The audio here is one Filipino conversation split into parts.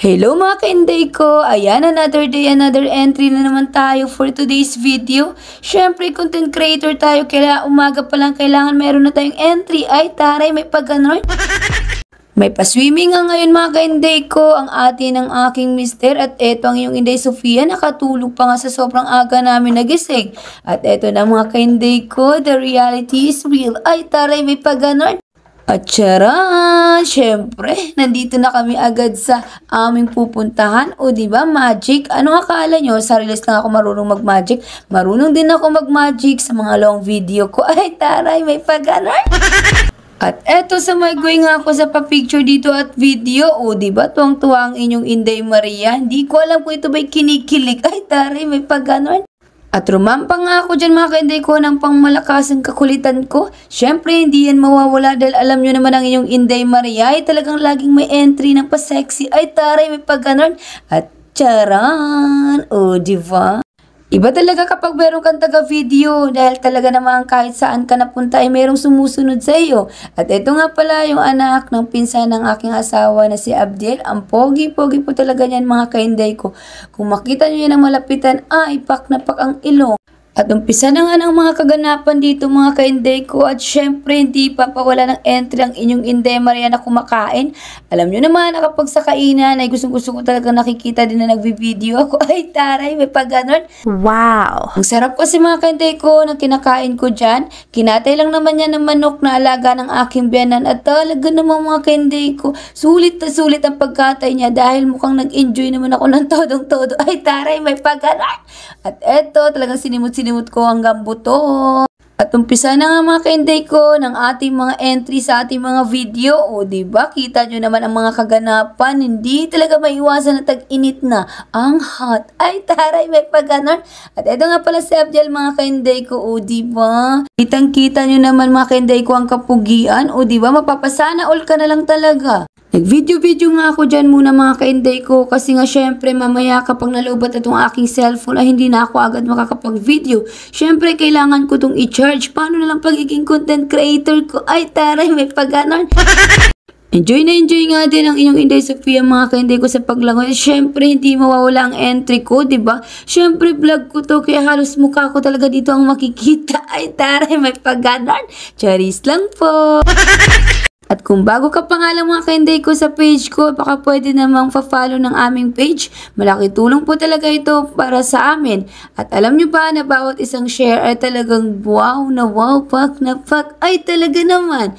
Hello mga ka-Inday ko! Ayan, another day, another entry na naman tayo for today's video. Siyempre, content creator tayo, kaya umaga pa lang kailangan meron na tayong entry. Ay, taray, may pag-ganon. May pa-swimming nga ngayon mga ka-Inday ko, ang ate ng aking mister. At eto ang iyong Inday Sofia, nakatulog pa nga sa sobrang aga namin nagising. At eto na mga ka-Inday ko, the reality is real. Ay, taray, may pag-ganon. At charan! Siyempre, nandito na kami agad sa aming pupuntahan. O diba, magic? Ano akala nyo? Sa release lang ako marunong mag-magic. Marunong din ako mag-magic sa mga long video ko. Ay, taray, may pag-ganon! At eto, sa may going ako sa pa-picture dito at video. O diba, tuwang-tuwa ang inyong Inday Maria. Hindi ko alam kung ito ba'y kinikilig. Ay, taray, may pag-ganon! At rumampa nga ako dyan mga ka-Inday ko ng pangmalakasang kakulitan ko. Siyempre, hindi yan mawawala dahil alam nyo naman ang inyong Inday Maria ay talagang laging may entry ng pa-sexy. Ay taray, may pag-ganon. At charan! O, diba? Iba talaga kapag meron kang taga-video dahil talaga naman kahit saan ka napunta ay merong sumusunod sa iyo. At ito nga pala yung anak ng pinsan ng aking asawa na si Abdiel. Ang pogi-pogi po talaga niyan mga ka-Inday ko. Kung makita nyo yan ang malapitan, ay pak na pak ang ilong. At umpisa na nga ng mga kaganapan dito mga ka-Inday ko. At syempre hindi papawala ng entry ang inyong Inday Maria na kumakain. Alam nyo naman na kapag sa kainan ay gusto ko talaga nakikita din na nagbi-video ako. Ay taray, may pag-ganon. Wow! Ang sarap kasi mga ka-Inday ko na kinakain ko dyan. Kinatay lang naman yan ng manok na alaga ng aking biyanan. At talaga naman mga ka-Inday ko, sulit na sulit ang pagkatay niya dahil mukhang nag-enjoy naman ako ng todong-todo. Ay taray, may pag-ganon. At eto, talagang sinimot ko hanggang buto. At umpisa na nga mga ka-Inday ko ng ating mga entry sa ating mga video. O diba, kita nyo naman ang mga kaganapan. Hindi talaga maiwasan na tag-init na ang hot. Ay taray, may pag-ganon. At eto nga pala si Abdiel mga ka-Inday ko. O diba, kitang-kita nyo naman mga ka-Inday ko ang kapugian. O diba, mapapasana all ka na lang talaga. Nag-video-video nga ako dyan muna mga ka-Inday ko kasi nga syempre mamaya kapag nalubat itong aking cellphone ay hindi na ako agad makakapag-video. Syempre kailangan ko itong i-charge. Paano na lang pagiging content creator ko? Ay taray, may pag-ganon. Enjoy na enjoy nga din ang inyong Inday Sofia mga ka-Inday ko sa paglangoy. Syempre hindi mawawala ang entry ko, diba? Syempre vlog ko to kaya halos mukha ko talaga dito ang makikita. Ay taray, may pag-ganon. Charis lang po. At kung bago ka pa nga lang mga ka-Inday ko sa page ko, baka pwede namang pa-follow ng aming page. Malaki tulong po talaga ito para sa amin. At alam nyo ba na bawat isang share ay talagang wow na wow, pak na pak, ay talaga naman.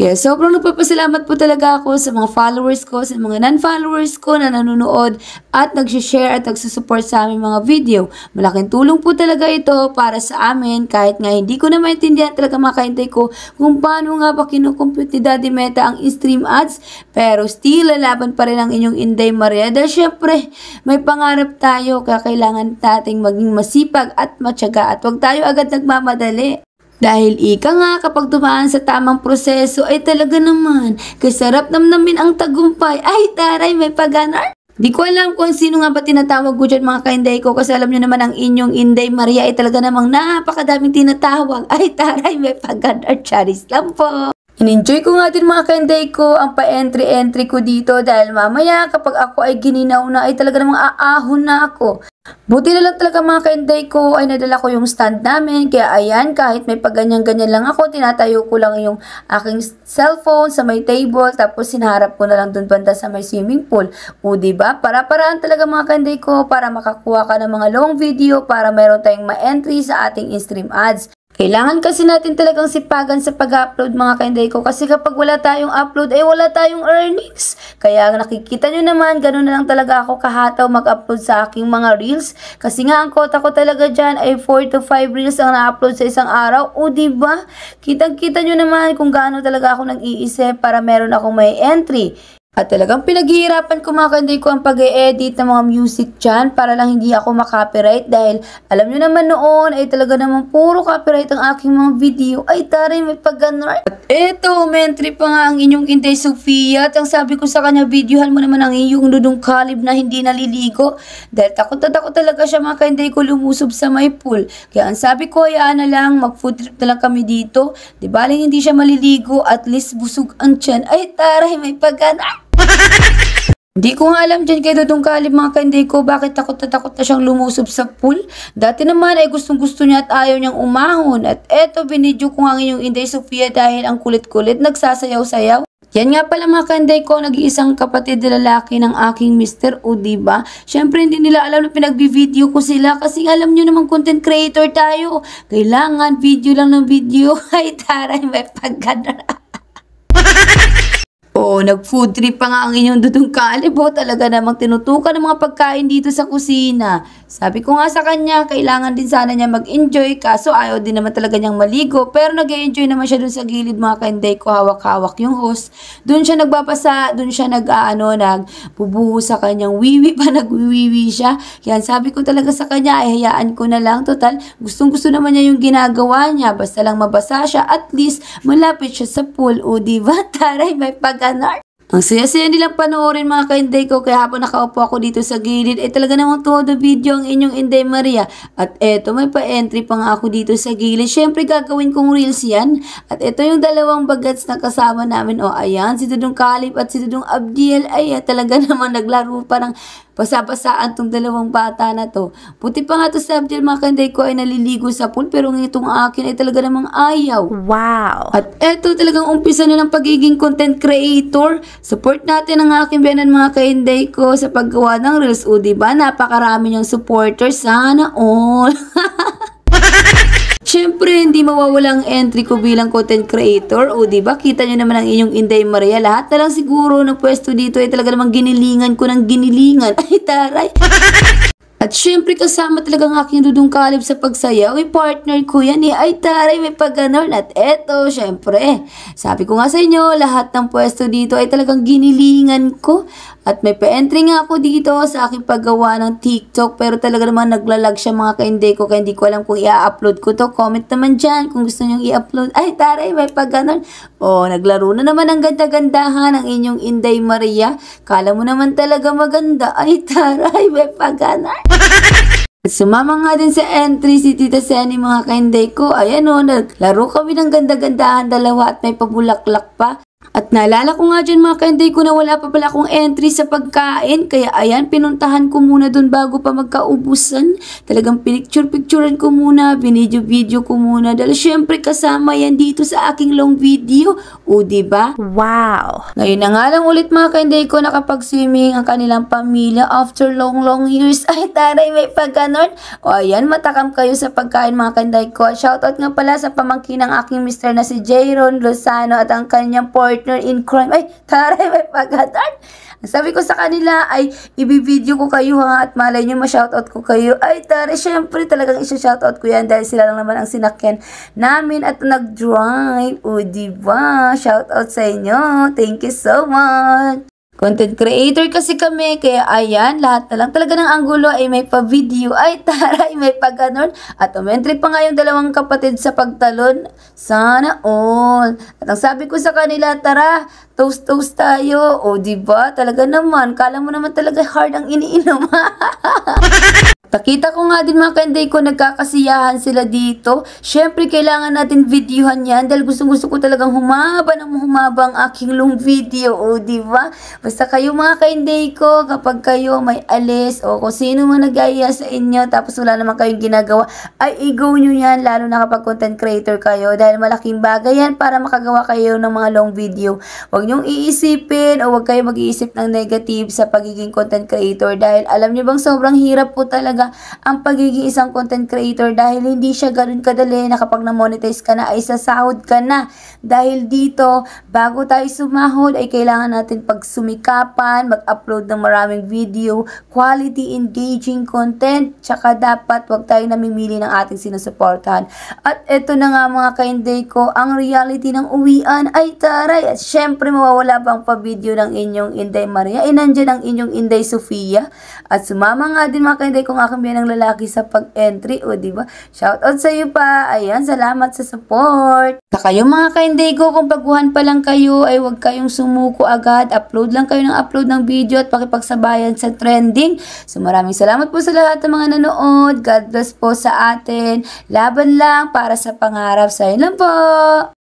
Kaya sobrang nagpapasalamat po talaga ako sa mga followers ko, sa mga non-followers ko na nanonood at nag-share at nagsusupport sa aming mga video. Malaking tulong po talaga ito para sa amin kahit nga hindi ko na maintindihan talaga mga ka-Inday ko kung paano nga ba kinukompute ni Daddy Meta ang stream ads. Pero still, lalaban pa rin ang inyong Inday Maria dahil syempre may pangarap tayo kaya kailangan nating maging masipag at matyaga at huwag tayo agad nagmamadali. Dahil ika nga kapag dumaan sa tamang proseso ay talaga naman kasarap namnamin ang tagumpay. Ay taray, may pag-ganon. Di ko alam kung sino nga ba tinatawag ko dyan mga ka-Inday ko kasi alam nyo naman ang inyong Inday Maria ay talaga namang napakadaming tinatawag. Ay taray, may pag-ganon. Charis lang po. In-enjoy ko nga din mga ka-Inday ko ang pa-entry-entry ko dito dahil mamaya kapag ako ay gininaw na ay talaga namang aahon na ako. Buti na lang talaga mga ka-Inday ko ay nadala ko yung stand namin. Kaya ayan, kahit may pagganyan-ganyan lang ako, tinatayo ko lang yung aking cellphone sa may table. Tapos sinharap ko na lang dun banda sa may swimming pool. O diba? Para-paraan talaga mga ka-Inday ko para makakuha ka ng mga long video para mayroon tayong ma-entry sa ating in-stream ads. Kailangan kasi natin talagang sipagan sa pag-upload mga ka-Inday ko kasi kapag wala tayong upload ay wala tayong earnings. Kaya nakikita nyo naman, ganun na lang talaga ako kahataw mag-upload sa aking mga reels. Kasi nga ang quota ko talaga dyan ay 4 to 5 reels ang na-upload sa isang araw. O diba? Kitang-kita nyo naman kung gaano talaga ako nag-iisip para meron akong may entry. At talagang pinaghihirapan ko mga ka-Inday ko ang pag-e-edit ng mga music dyan para lang hindi ako makopyright dahil alam nyo naman noon ay talaga naman puro copyright ang aking mga video. Ay taray, may pag-ganon. At eto, umentry pa nga ang inyong Inday Sofia at ang sabi ko sa kanya, videohan mo naman ang iyong dudong kalib na hindi naliligo dahil takot na takot talaga siya mga ka-Inday ko lumusob sa may pool. Kaya ang sabi ko, hayaan na lang, mag-food trip na lang kami dito. Di baling hindi siya maliligo, at least busog ang tiyan. Ay taray, may pag-ganon. Hindi ko nga alam dyan kay Dudong Kalib mga kainday ko bakit takot na siyang lumusob sa pool. Dati naman ay gustong-gusto niya at ayaw niyang umahon. At eto binidyo ko nga yung Inday Sofia dahil ang kulit-kulit nagsasayaw-sayaw. Yan nga pala mga kainday ko, nag-iisang kapatid na lalaki ng aking mister, o diba? Syempre hindi nila alam na pinagbi-video ko sila kasi alam nyo naman content creator tayo. Kailangan video lang ng video. Ay taray, may pagkana. Oo, nag-food trip pa nga ang inyong Dudong Kalib. Talaga namang tinutukan ng mga pagkain dito sa kusina. Sabi ko nga sa kanya, kailangan din sana niya mag-enjoy. Kaso ayaw din naman talaga niyang maligo. Pero nag-enjoy naman siya dun sa gilid mga kainday ko. Hawak-hawak yung hose. Dun siya nagbabasa. Dun siya nagbubuho sa kanyang wiwi pa. Nagwiwiwi siya. Yan, sabi ko talaga sa kanya, ay hayaan ko na lang. Total, gustong-gusto naman niya yung ginagawa niya. Basta lang mabasa siya. At least, malapit siya sa pool. O diba? Taray, may pag-anar. Ang saya-saya nilang panoorin mga kainday ko kaya habang nakaupo ako dito sa gilid talaga namang todo video ang inyong Inday Maria. At eto may pa-entry pa nga ako dito sa gilid. Syempre gagawin kong reels yan. At eto yung dalawang bagets na kasama namin. O ayan, si Dudong Kalib at si Dudong Abdiel ay talaga namang naglaro parang basa-basaan tong dalawang bata na to. Puti pa nga to sa Abdiel mga kainday ko ay naliligo sa pool pero itong akin ay talaga namang ayaw. Wow! At eto talagang umpisa na ng pagiging content creator. Support natin ang aking biyanan mga kainday ko sa paggawa ng reels. O diba? Napakarami niyang supporters. Sana all. Siyempre, hindi mawawala ang entry ko bilang content creator. O diba? Kita nyo naman ang inyong Inday Maria. Lahat na lang siguro na pwesto dito ay talaga namang ginilingan ko ng ginilingan. Ay, taray. At syempre kasama talagang aking Dudong Kalib sa pagsayaw. Partner ko yan Ay taray, may pag-ganon. At eto, syempre, sabi ko nga sa inyo, lahat ng pwesto dito ay talagang ginilingan ko. At may pa-entry nga ako dito sa aking paggawa ng TikTok. Pero talaga naman naglalag siya mga kainday ko. Kaya hindi ko alam kung i-upload ko to. Comment naman dyan kung gusto nyo i-upload. Ay taray, may pag-ganon. O, naglaro na naman ang ganda-gandahan ng inyong Inday Maria. Kala mo naman talaga maganda. Ay taray, may pag-ganon. At sumama nga din sa entry si Tita Seni mga kainday ko. Ayan o, naglaro kami ng ganda-gandahan dalawa at may pabulaklak pa. At naalala ko nga dyan mga kainday ko na wala pa pala akong entry sa pagkain. Kaya ayan, pinuntahan ko muna dun bago pa magkaubusan. Talagang pinicture-picturean ko muna, binidyo-video ko muna. Dahil syempre kasama yan dito sa aking long video. O diba? Wow! Ngayon na nga lang ulit mga kainday ko nakapag-swimming ang kanilang pamilya after long years. Ay taray, may pagganon. O ayan, matakam kayo sa pagkain mga kainday ko. Shoutout nga pala sa pamangkin ng aking mister na si Jayron Lozano at ang kanyang partner in crime. Ay, taray, may pagganon. Sabi ko sa kanila ay ibibideo ko kayo ha at malay nyo ma-shoutout ko kayo. Ay tari, syempre talagang isa-shoutout ko yan dahil sila lang naman ang sinakyan namin at nag-drive. O diba? Shoutout sa inyo. Thank you so much. Content creator kasi kami, kaya ayan, lahat na lang talaga ng anggulo ay may pa-video. Ay taray, may pa-ganon. At umentry pa nga yung dalawang kapatid sa pagtalon. Sana all. At ang sabi ko sa kanila, tara, toast tayo. O diba? Talaga naman, kala mo naman talaga hard ang iniinom. Nakita ko nga din mga kainday ko, nagkakasiyahan sila dito. Syempre, kailangan natin videohan yan dahil gusto ko talagang humaba ang aking long video. O, diba? Basta kayo mga kainday ko, kapag kayo may alis o kung sino man nag-aya sa inyo tapos wala naman kayong ginagawa, ay i-go nyo yan lalo na kapag content creator kayo dahil malaking bagay yan para makagawa kayo ng mga long video. Huwag nyong iisipin o huwag kayo mag-iisip ng negative sa pagiging content creator dahil alam nyo bang sobrang hirap po talaga ang pagiging isang content creator dahil hindi siya ganoon kadali na kapag na-monetize ka na ay sasahod ka na. Dahil dito, bago tayo sumahod ay kailangan natin pagsumikapan, mag-upload ng maraming video, quality engaging content, tsaka dapat wag tayo namimili ng ating sinusuportahan. At eto na nga mga kainday ko, ang reality ng uwian ay taray. At syempre mawawala bang pa-video ng inyong Inday Maria? Nandyan ang inyong Inday Sofia. At sumama nga din mga kainday kong aking biyan ng lalaki sa pag-entry. O diba? Shoutout sa iyo pa. Ayan, salamat sa support. Sa kayo mga kainday ko, kung baguhan pa lang kayo, ay huwag kayong sumuko agad. Upload lang kayo ng upload ng video at pakipagsabayan sa trending. So maraming salamat po sa lahat ng mga nanood. God bless po sa atin. Laban lang para sa pangarap. Sa inyo lang po.